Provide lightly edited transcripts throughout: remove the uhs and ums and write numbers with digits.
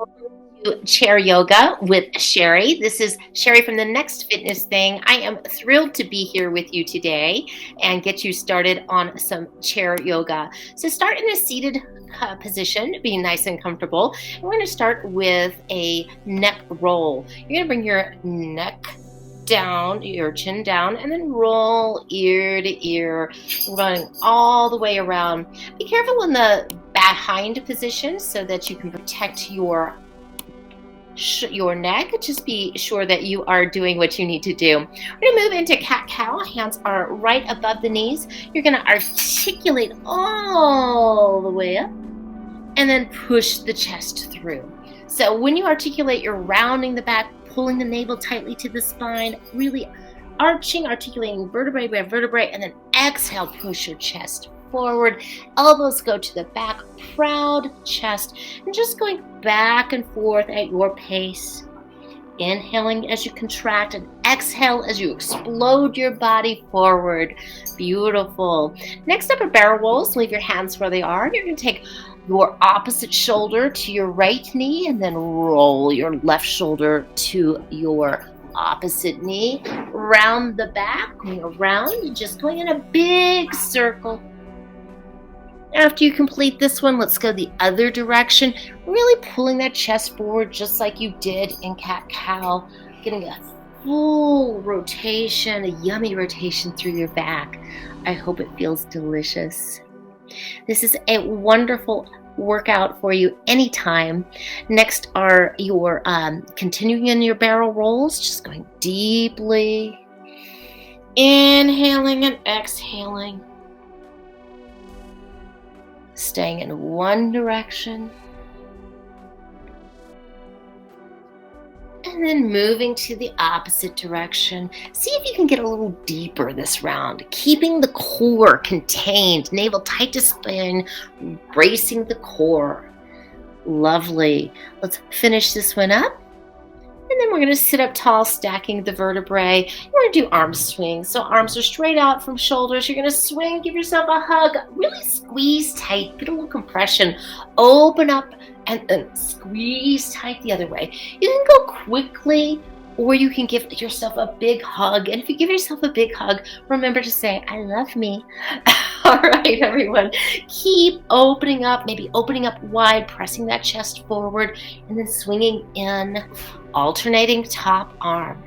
to Chair Yoga with Sherry. This is Sherry from the Next Fitness Thing. I am thrilled to be here with you today and get you started on some chair yoga. So start in a seated position, be nice and comfortable. And we're going to start with a neck roll. You're going to bring your neck down, your chin down, and then roll ear to ear, running all the way around. Be careful in the behind position so that you can protect your neck. Just be sure that you are doing what you need to do. We're going to move into cat-cow. Hands are right above the knees. You're going to articulate all the way up and then push the chest through. So when you articulate, you're rounding the back, pulling the navel tightly to the spine, really articulating vertebrae by vertebrae, and then exhale, push your chest forward. Elbows go to the back, proud chest, and just going back and forth at your pace. Inhaling as you contract and exhale as you explode your body forward. Beautiful. Next up are barrel rolls. Leave your hands where they are. You're going to take your opposite shoulder to your right knee and then roll your left shoulder to your opposite knee. Round the back, going around and just going in a big circle. After you complete this one, let's go the other direction, really pulling that chest forward just like you did in cat-cow, getting a full rotation, a yummy rotation through your back. I hope it feels delicious. This is a wonderful workout for you anytime. Next are your continuing in your barrel rolls, just going deeply, inhaling and exhaling. Staying in one direction and then moving to the opposite direction. See if you can get a little deeper this round, keeping the core contained, navel tight to spine, bracing the core. Lovely. Let's finish this one up. And then we're going to sit up tall, stacking the vertebrae. We're going to do arm swings. So arms are straight out from shoulders. You're going to swing, give yourself a hug, really squeeze tight, get a little compression, open up, and then squeeze tight the other way. You can go quickly, or you can give yourself a big hug. And if you give yourself a big hug, remember to say, I love me. All right, everyone. Keep opening up, maybe opening up wide, pressing that chest forward, and then swinging in, alternating top arm.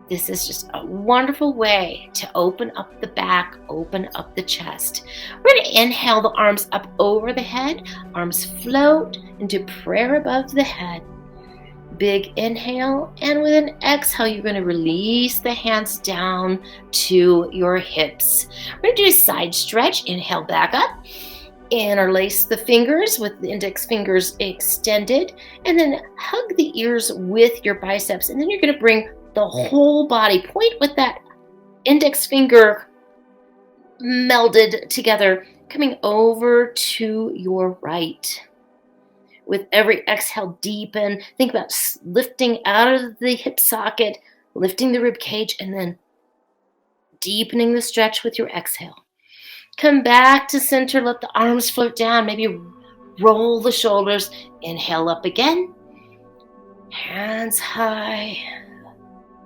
This is just a wonderful way to open up the back, open up the chest. We're going to inhale the arms up over the head. Arms float into prayer above the head. Big inhale, and with an exhale, you're going to release the hands down to your hips. We're going to do a side stretch. Inhale back up. Interlace the fingers with the index fingers extended, and then hug the ears with your biceps. And then you're going to bring the whole body, point with that index finger melded together, coming over to your right. With every exhale, deepen. Think about lifting out of the hip socket, lifting the rib cage, and then deepening the stretch with your exhale. Come back to center. Let the arms float down. Maybe roll the shoulders. Inhale up again. Hands high.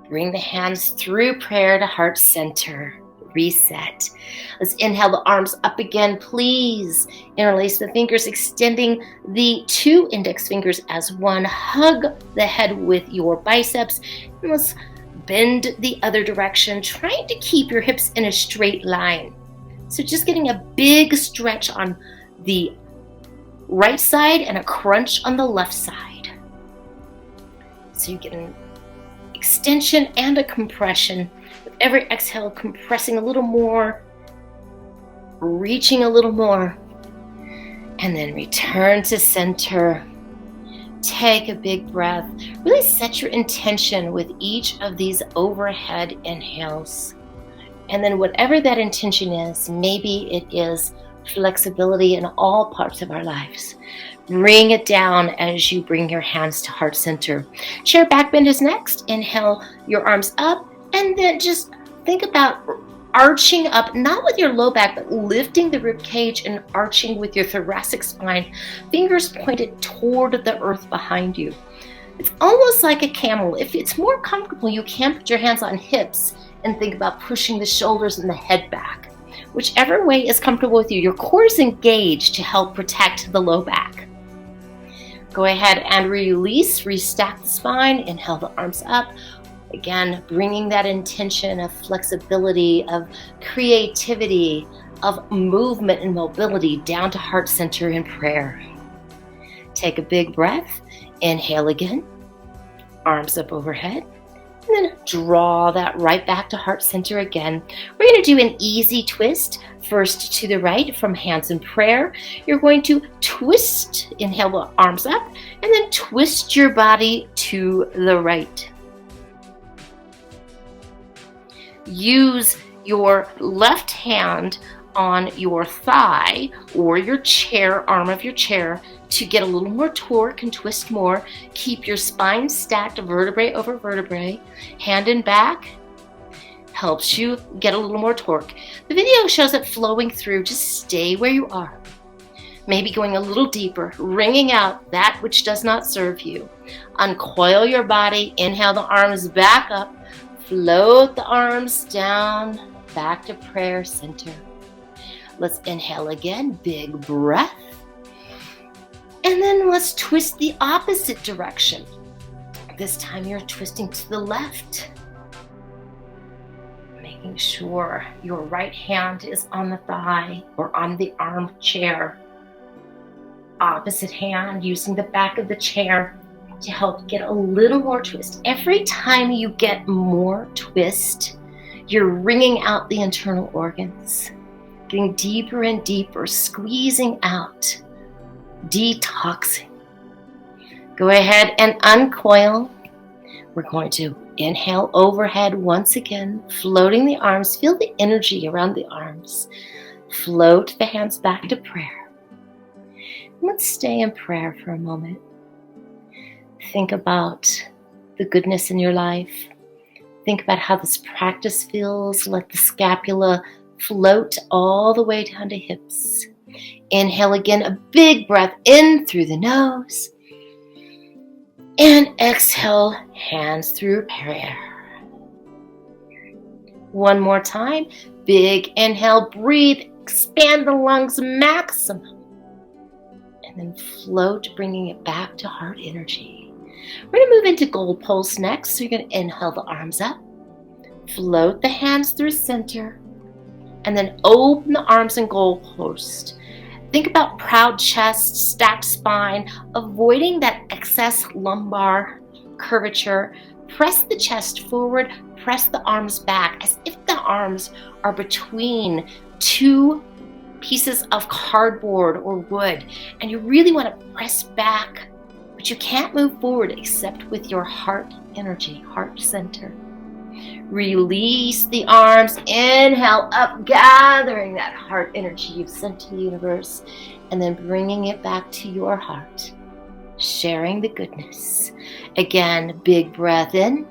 Bring the hands through prayer to heart center. Reset. Let's inhale the arms up again, please. Interlace the fingers, extending the two index fingers as one. Hug the head with your biceps. And let's bend the other direction, trying to keep your hips in a straight line. So just getting a big stretch on the right side and a crunch on the left side. So you get an extension and a compression. With every exhale, compressing a little more, reaching a little more, and then return to center. Take a big breath. Really set your intention with each of these overhead inhales. And then whatever that intention is, maybe it is flexibility in all parts of our lives. Bring it down as you bring your hands to heart center. Chair back bend is next. Inhale your arms up, and then just think about arching up, not with your low back, but lifting the rib cage and arching with your thoracic spine, fingers pointed toward the earth behind you. It's almost like a camel. If it's more comfortable, you can put your hands on hips and think about pushing the shoulders and the head back. Whichever way is comfortable with you, your core is engaged to help protect the low back. Go ahead and release, restack the spine, inhale the arms up. Again, bringing that intention of flexibility, of creativity, of movement and mobility down to heart center in prayer. Take a big breath. Inhale again, arms up overhead, and then draw that right back to heart center again. We're going to do an easy twist, first to the right from hands in prayer. You're going to twist, inhale the arms up, and then twist your body to the right. Use your left hand on your thigh or your chair, arm of your chair, to get a little more torque and twist more. Keep your spine stacked vertebrae over vertebrae. Hand and back helps you get a little more torque. The video shows it flowing through. Just stay where you are. Maybe going a little deeper, wringing out that which does not serve you. Uncoil your body. Inhale the arms back up. Float the arms down, back to prayer center. Let's inhale again, big breath. And then let's twist the opposite direction. This time you're twisting to the left. Making sure your right hand is on the thigh or on the armchair. Opposite hand using the back of the chair to help get a little more twist. Every time you get more twist, you're wringing out the internal organs, getting deeper and deeper, squeezing out, detoxing. Go ahead and uncoil. We're going to inhale overhead once again, floating the arms. Feel the energy around the arms. Float the hands back to prayer. Let's stay in prayer for a moment. Think about the goodness in your life. Think about how this practice feels. Let the scapula float all the way down to hips. Inhale again, a big breath in through the nose. And exhale, hands through prayer. One more time. Big inhale, breathe, expand the lungs maximum. And then float, bringing it back to heart energy. We're going to move into goalposts next. So you're going to inhale the arms up, float the hands through center, and then open the arms and goalpost. Think about proud chest, stacked spine, avoiding that excess lumbar curvature. Press the chest forward, press the arms back as if the arms are between two pieces of cardboard or wood, and you really want to press back, but you can't move forward except with your heart energy, heart center. Release the arms, inhale up, gathering that heart energy you've sent to the universe, and then bringing it back to your heart, sharing the goodness. Again, big breath in,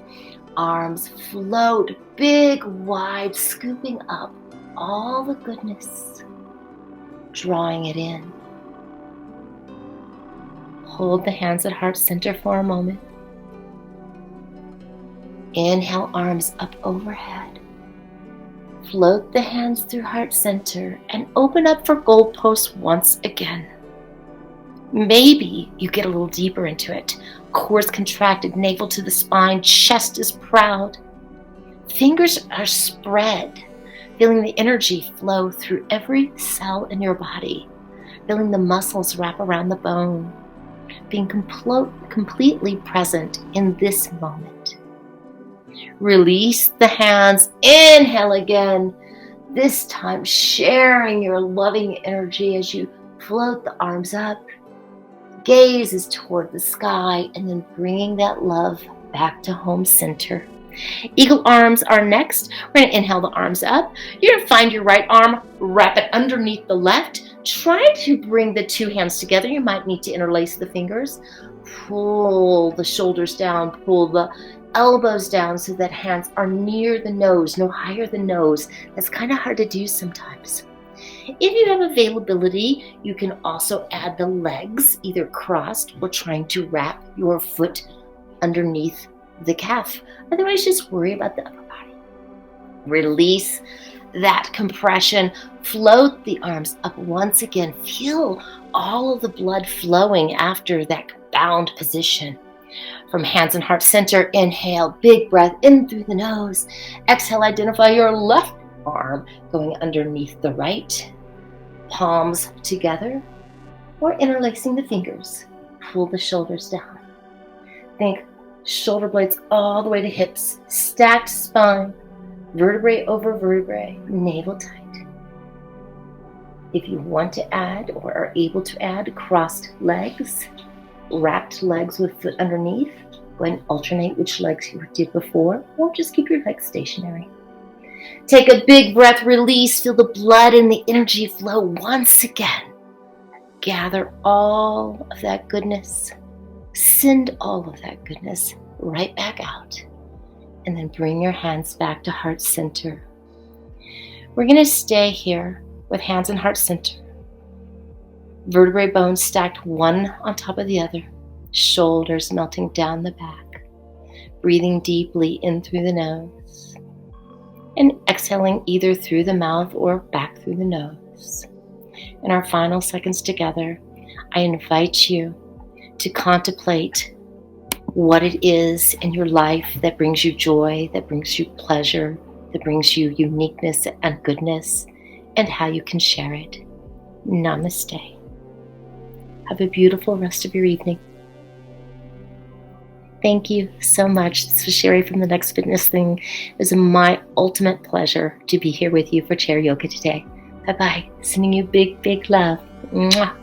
arms float, big, wide, scooping up all the goodness, drawing it in. Hold the hands at heart center for a moment. Inhale, arms up overhead. Float the hands through heart center and open up for goalposts once again. Maybe you get a little deeper into it. Core contracted, navel to the spine, chest is proud. Fingers are spread, feeling the energy flow through every cell in your body, feeling the muscles wrap around the bone, being completely present in this moment. Release the hands, inhale again, this time sharing your loving energy as you float the arms up, gaze is toward the sky, and then bringing that love back to home center. Eagle arms are next. We're going to inhale the arms up. You're going to find your right arm, wrap it underneath the left. Try to bring the two hands together. You might need to interlace the fingers. Pull the shoulders down, pull the elbows down so that hands are near the nose, no higher than nose. That's kind of hard to do sometimes. If you have availability, you can also add the legs, either crossed or trying to wrap your foot underneath the calf. Otherwise, just worry about the upper body. Release that compression. Float the arms up once again. Feel all of the blood flowing after that bound position. From hands and heart center, inhale, big breath in through the nose. Exhale, identify your left arm going underneath the right. Palms together or interlacing the fingers. Pull the shoulders down. Think shoulder blades all the way to hips. Stacked spine, vertebrae over vertebrae, navel tight. If you want to add or are able to add crossed legs, wrapped legs with foot underneath, go ahead and alternate which legs you did before, or just keep your legs stationary. Take a big breath, release, feel the blood and the energy flow once again. Gather all of that goodness, send all of that goodness right back out, and then bring your hands back to heart center. We're going to stay here with hands and heart center. Vertebrae bones stacked one on top of the other, shoulders melting down the back, breathing deeply in through the nose, and exhaling either through the mouth or back through the nose. In our final seconds together, I invite you to contemplate what it is in your life that brings you joy, that brings you pleasure, that brings you uniqueness and goodness, and how you can share it. Namaste. Have a beautiful rest of your evening. Thank you so much. This was Sherry from The Next Fitness Thing. It was my ultimate pleasure to be here with you for chair yoga today. Bye-bye. Sending you big, big love. Mwah.